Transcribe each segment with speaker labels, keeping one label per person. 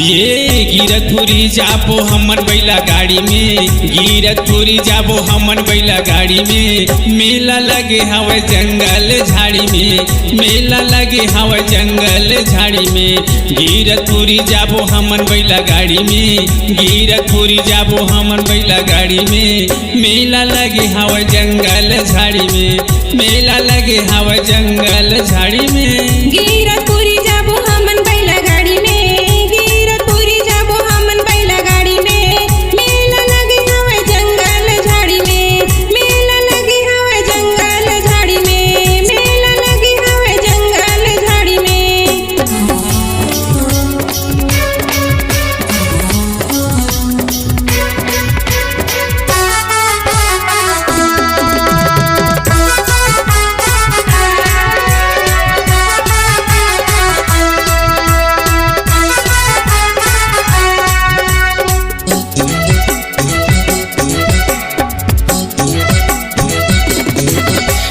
Speaker 1: ये गिरतपुरी जाबो हमन बैला गाड़ी में, गिरतपुरी जाबो हमन बैला गाड़ी में। मेला लगे हवे जंगल झाड़ी में, मेला लगे हवे जंगल झाड़ी में। गिरतपुरी जाबो हमन बैला गाड़ी में, गिरतपुरी जाबो हमन बैला गाड़ी में। मेला लगे हवे जंगल झाड़ी में, मेला लगे हवे जंगल झाड़ी में।
Speaker 2: गिरतपुरी जाबो हमन बैला गाड़ी में, गिरतपुरी जाबो हमन बैला गाड़ी में। मेला लगे हवे जंगल झाड़ी में, मेला लगे हवे जंगल झाड़ी में, मेला लगे हवे जंगल झाड़ी में।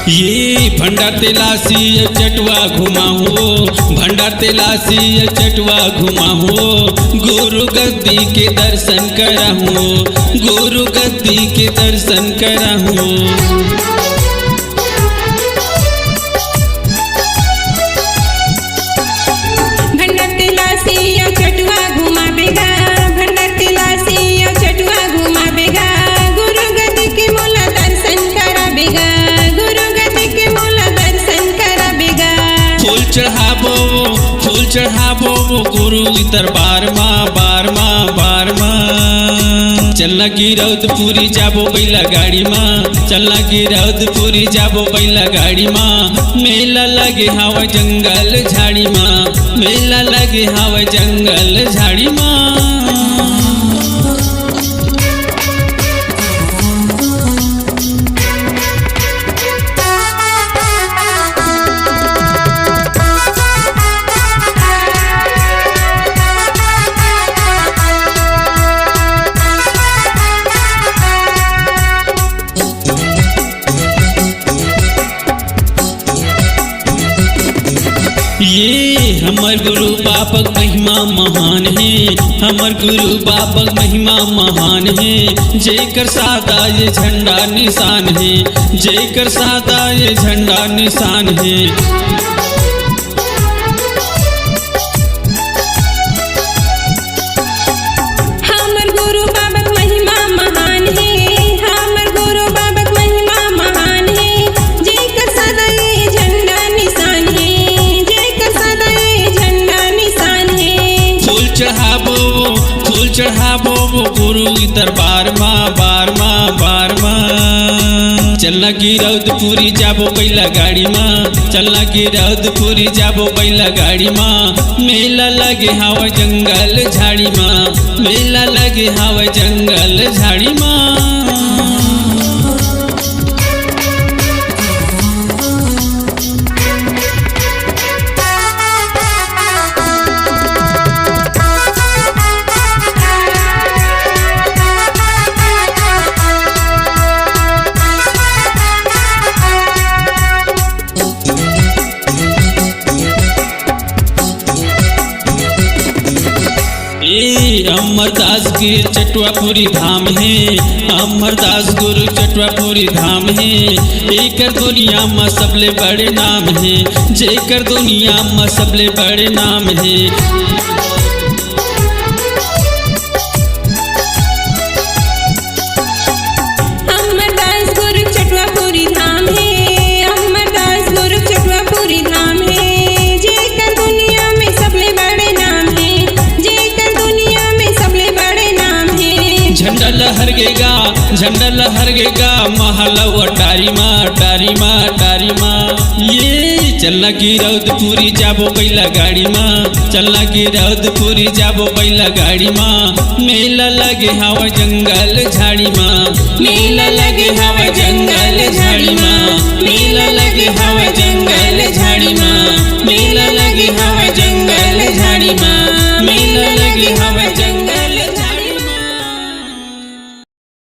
Speaker 1: ये भंडार तेलासी चटवा घुमा हो, भंडार तेलासी चटवा घुमा हो। गुरु गद्दी के दर्शन करा हो, गुरु गद्दी के दर्शन करा हो।
Speaker 2: भंडार तेलासी चटवा घुमावेगा, भंडार तेलासी चटवा घुमावेगा। गुरु गद्दी के मोला दर्शन करावेगा, गुरु गद्दी के मोला दर्शन करावेगा।
Speaker 1: फूल चढ़ाबो, फूल चढ़ाबो गुरु दरबार माँ, बार माँ, बार माँ। चलना गिरौदपुरी जाबो बैला गाड़ी माँ, चलना गिरौदपुरी जाबो बैला गाड़ी माँ। मेला लगे हवा जंगल झाड़ी माँ, मेला लगे हवा जंगल झाड़ी माँ। ये हमर गुरु बाबक महिमा महान है, हमर गुरु बाबक महिमा महान है। जेकर सादा ये झंडा निशान है, जेकर सादा ये झंडा निशान है।
Speaker 2: हमर गुरु बाबक महिमा महान है, हमर गुरु बाबक महिमा महान है। जेकर सदा ये झंडा निशान है, जेकर सदा ये झंडा निशान है।
Speaker 1: फूल चढ़ाबो, फूल चढ़ाबो गुरु दरबार माँ, बार माँ, बार माँ। चलना गिरौदपुरी जाबो बैला गाड़ी माँ, चलना गिरौदपुरी जाबो बैला गाड़ी माँ। मेला लगे हवा जंगल झाड़ी माँ, मेला लगे हवा जंगल झाड़ी माँ। अमरदास गिर चटवापुरी धाम है, अमरदास गुरु चटवापुरी धाम है। एकर दुनिया में सबले बड़े नाम है, जेकर दुनिया में सबले बड़े नाम है। झंडा लहरगेगा, झंडा लहरगेगा महलव टारी माँ, टारी माँ, टारी माँ। ये चलना गिरौदपुरी जाबो बैला गाड़ी माँ, चलना गिरौदपुरी जाबो बैला गाड़ी माँ। मेला लगे हवा जंगल झाड़ी माँ, मेला लगे हवा जंगल झाड़ी माँ, मेला लगे हवा